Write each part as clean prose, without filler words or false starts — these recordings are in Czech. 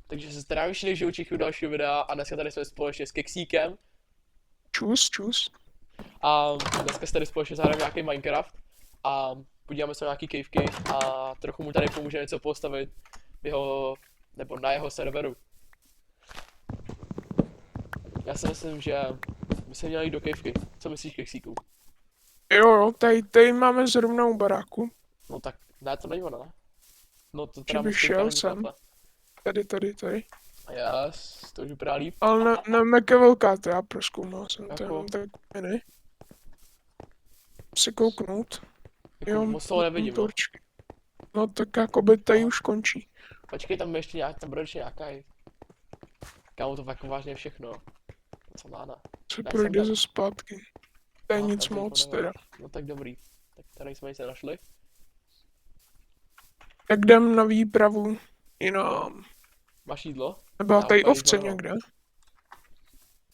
Takže se zdravím všichni živočichy u dalšího videa a dneska tady jsme společně s Keksíkem. Čus. A dneska se tady společně zahrajeme nějaký Minecraft a podíváme se na nějaký caveby a trochu mu tady pomůže něco postavit v jeho, nebo na jeho serveru. Já si myslím, že by se měli jít do caveby. Co myslíš, Keksíku? Jo, tady máme zrovna u baráku. No tak, ne, to není ono, ne? No to Že teda bych musí šel úplně sem. Tady. Yes, to už vypadá líp. Ale nevím, jak je velká to, já prozkoumal jsem to Jako? jenom tak ne. Si kouknout. Jako moc toho nevidím, no. Torčky. No tak jakoby tady už končí. Počkej, tam ještě nějak, tam bude ještě nějaká. Kámo, to jako vážně všechno. Co má na? Se Já projde jsem ze zpátky. To je Aha, nic tak moc jako teda. No tak dobrý. Tak tady jsme se našli. Tak jdem na výpravu jinam. Máš jídlo? Nebyla Já tady úplně ovce jídlo nemám. někde?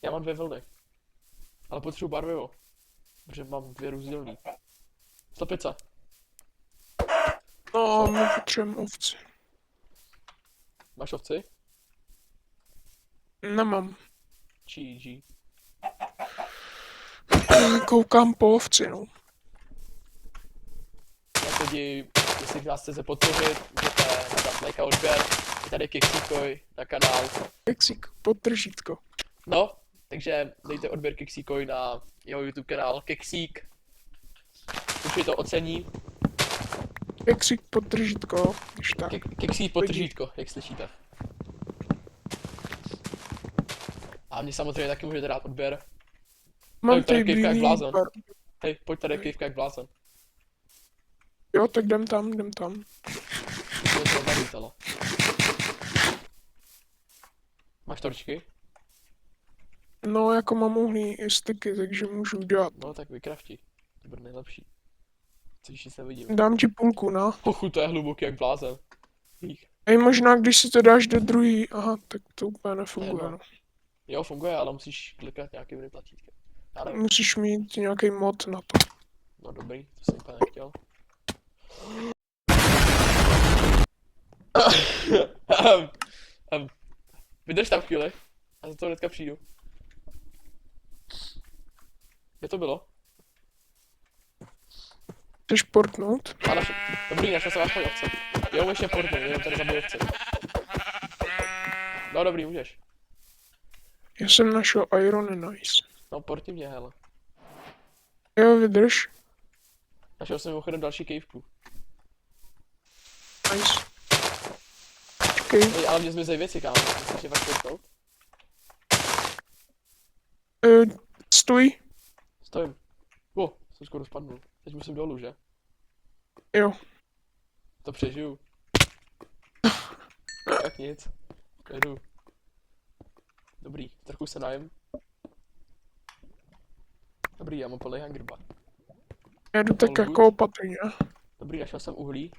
Já mám 2 vlny. Ale potřebuji barvivo. Protože mám 2 rozdílný. Slepice. No, my potřebujeme ovci. Máš ovci? Nemám. GG. Koukám po ovci, no. Jak lidi, jestli nás chcete podpořit, můžete dát like a odběr. Je tady Keksíkoj na kanál. Keksík, podtržítko. No, takže dejte odběr Keksíkoj na jeho YouTube kanál Keksík. Určitě to ocení. Keksík, podtržítko, když tak. Keksík podtržítko, jak slyšíte. A mě samozřejmě taky můžete dát odběr. Mám tady tady kývka jak bílý blázen. bar. Hej, pojď tady kývka jak blázen. Jo, tak jdem tam. To se odnavítalo. Máš torčky? No, jako mám uhlí i styky, takže můžu dělat. No tak vykrafti. To bude nejlepší. Což nic nevidím. Dám ti půlku, no. Hochu, to je hluboký jak blázen. Jík. Ej, možná když si to dáš do druhý, aha, tak to úplně nefunguje, Jedno. no. Jo, funguje, ale musíš klikat nějakým jiným tlačítkem. Já nevím. Musíš mít nějaký mod na to. No dobrý, to jsem úplně nechtěl. Vydrž tam chvíli. Já za to hnedka přijdu. Kde to bylo? Chceš portnout? Dobrý, našel jsem aspoň ovce. Jo, ještě portnout, jenom tady zabiju ovce. No dobrý, můžeš. Já jsem našel Iron Nice. No porti mě, hele. Jo, vydrž. Našel jsem mimochodem další caveku. Nice. Počkej, Ej, ale mě zmizej věci, kámo. Musíš je fakt portnout. stůj. Stojím. Jsem skoro spadnul. Teď musím dolů, že? Jo. To přežiju. Tak nic. Jdu. Dobrý, trochu se najem. Dobrý, já mám plný hungerbar. Já jdu tak All jako good. opatrně. Dobrý, našel jsem uhlí.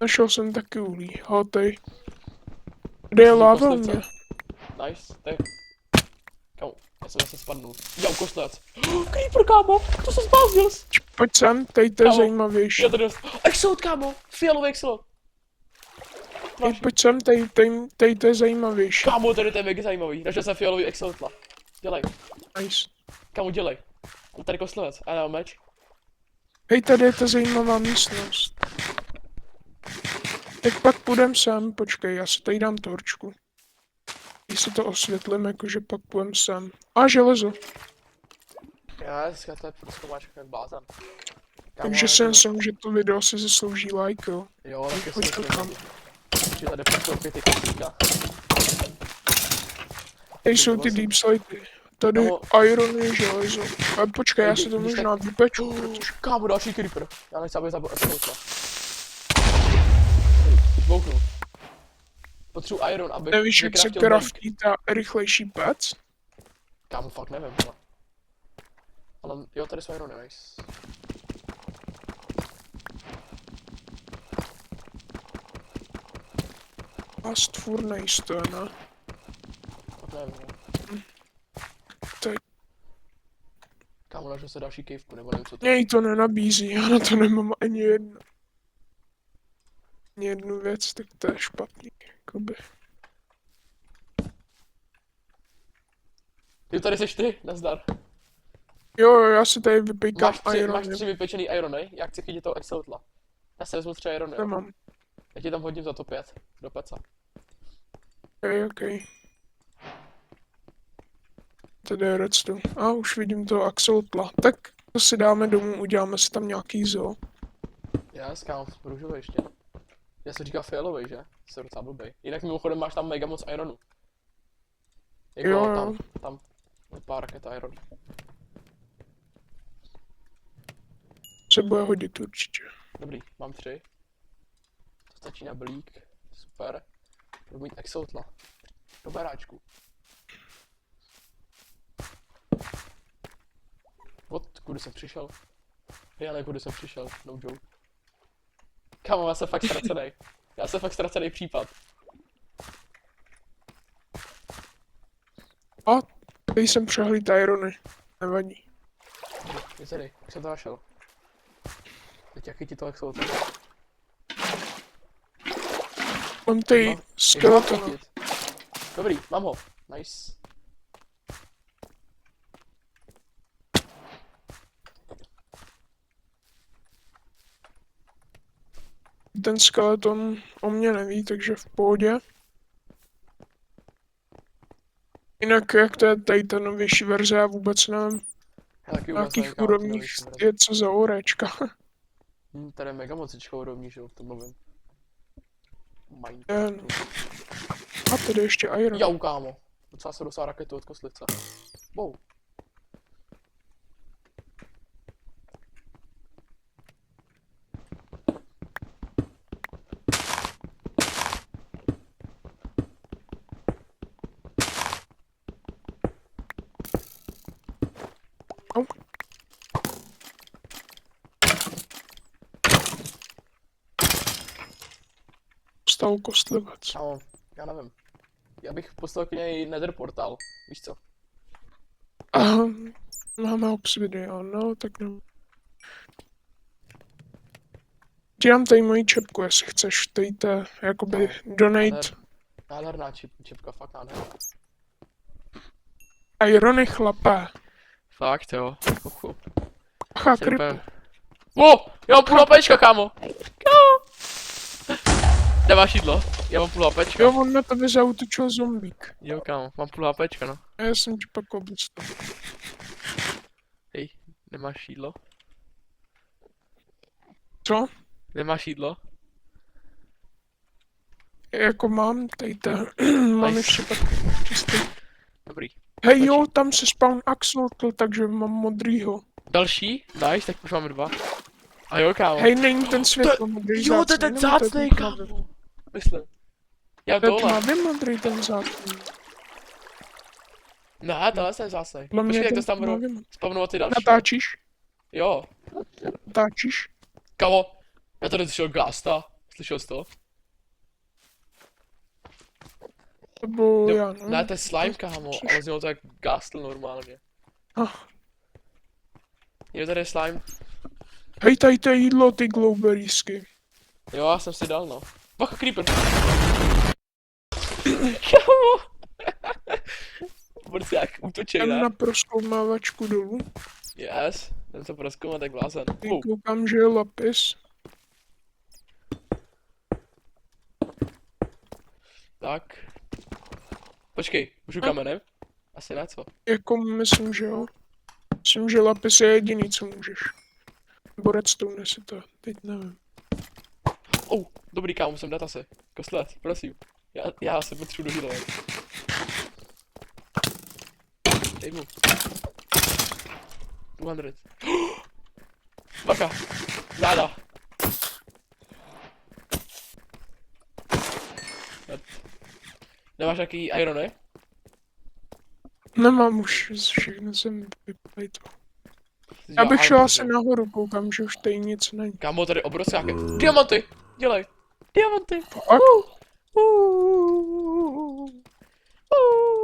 Našel jsem taky uhlí. Hotej. Kde je láva u mě? Nice, tak. Kámo, já jsem zase spadnul. Jo, kostlec. Creeper, kámo, to se zbláznil. Pojď sem, tady to je Kámo, zajímavější. Já tady dost. Exot, kámo, fialový exot. Pojď sem, tady to je zajímavější. Kámo, tady to je mega zajímavý. Našel jsem fialový exotla. Dělej, Nice. kámo, dělej. Mám tady kostlec, a já mám meč. Hej, tady je ta zajímavá místnost. Tak pak půjdem sem, počkej, já si tady dám torčku. Když si to osvětlím, jakože pak půjdem sem. A železo. Já dneska to je prostě máš jak blázen. Takže si myslím, že to video si zaslouží like, jo. Jo, taky si Pojď to myslím. tam. Že tady postoupit ty kostlíka. Tady jsou ty deep slity. Tady iron je železo. Ale počkej, já si to možná vypeču, protože... Kámo, další creeper. Já nechci, aby zabil exotla. Zvouknu. Potřebuji iron, abych Nevíš, jak se vycraftil blade. craftí ta rychlejší pec? Kámo, fakt nevím, ale jo, tady jsou irony, nice. Fast furnace to je, ne? Fakt nevím, no. To je... Kámo, našel se další caveku, nebo nevím co to. Něj to nenabízí, já na to nemám ani jedno. jednu věc, tak to je špatný. Jakoby. Ty tady seš ty, nazdar. Jo, já si tady vypíkám Máš iron. 3 vypečený irony, já chci chytit toho Exceltla. Já si vezmu 3 irony, jo. Nemám. Já ti tam hodím za to 5, do peca. OK. Tady je redstone. A už vidím toho axolotla. Tak to si dáme domů, uděláme si tam nějaký zoo. Já kámo, růžový ještě. Já se říká fialový, že? Jsi docela blbej. Jinak mimochodem máš tam mega moc ironu. Jako Jo. tam pár raket iron. Se bude hodit určitě. Dobrý, mám 3. To stačí na blík. Super. Budu mít Exceltla. Do baráčku. Kudy jsem přišel? Já ne, kudy jsem přišel, no joke. Kámo, já jsem fakt ztracenej. Já jsem fakt ztracený případ. A tady jsem přehlíd irony. Nevadí. Je tady, jak jsem to našel. Teď jak chytit to Exceltla. Mám tady No, jak ho mám skeleton. chytit? Dobrý, mám ho. Nice. Ten skeleton o mě neví, takže v pohodě. Jinak jak to je tady ta novější verze, já vůbec nevím. Já taky Na vůbec nevím, jakých kámo, ty úrovních novější verze. je co za orečka. Tady je mega mocičkou úrovní, že jo, v tom novém. Je, Minecraftu. no. A tady ještě iron. Jau, kámo. Docela se dostala raketu od koslice. Wow. Au. Stal kostlivec. Kámo, já nevím. Já bych postavil k něj nether portál, víš co? Máme obsidian, no, tak ne. Ti dám tady moji čepku, jestli chceš, tady to jakoby donate. Nádherná čipka, fakt nádherná. Irony chlapé. Fakt jo. Ochu. Aha, krypu. Wow, já mám půl HPčka, kámo. Kámo. Nemáš jídlo? Já mám půl HPčka. Jo, on na tebe zautočil zombík. Jo, kámo, mám půl HPčka, no. A já jsem ti pak oběstil. Hej, nemáš jídlo? Co? Nemáš jídlo? Jako mám, tady to. Mám Nice. ještě pak čistý. Dobrý. Hej jo, tam se spawn axolotl, takže mám modrýho. Další? Nice, tak už máme 2. A jo, kámo. Hej, není ten světlo modrý Jo, to je ten nebo to je zácnej, tmavý? kámo. Myslím. Já To je tohle. tmavě modrý ten zácný. Ne, tohle jsem zácnej. Podle mě Počkej, je jak ten to tam budou tmavě modrý. spavnovat ty další. Natáčíš? Jo. Natáčíš? Kámo, já tady slyšel Ghasta. Slyšel jsi to? Nebo Jo, já, no. ne, to je slime, kámo, Což? ale znělo to jak Ghastl normálně. Ah. Jo, tady je slime. Hej, tady to je jídlo, ty glowberriesky. Jo, já jsem si dal, no. Bacha, creeper. Kámo. Borci, jak útočej, Jdem ne? na prozkoumávačku dolů. Yes, jdem to prozkoumat jak blázen. Wow. Koukám, že je lapis. Tak. Počkej, můžu kamenem? Asi ne, co? Jako myslím, že jo. Myslím, že lapis je jediný, co můžeš. Nebo redstone, jestli to, teď nevím. Dobrý, kámo, musím dát asi. Kostlec, prosím. Já se potřebuji dohýlovat. Dej mu. 200. Baka. Záda. Nemáš nějaký irony? Nemám už, všechno jsem vyplejtval. Já bych šel asi nahoru, koukám, že už tady nic není. Kámo, tady obrovské nějaké... Diamanty! Dělej! Diamanty! Fakt?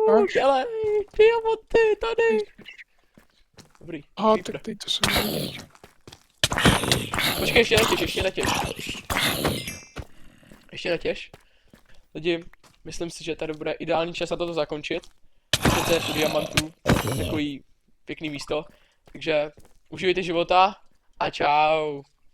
Tak. Dělej! Diamanty tady! Dobrý. Aha, creeper. tak teď to jsem nevěděl. Počkej, ještě netěž, ještě netěž. ještě netěž. Lidi, myslím si, že tady bude ideální čas na toto zakončit. Přece u diamantů, takový pěkný místo. Takže užijte života a čau.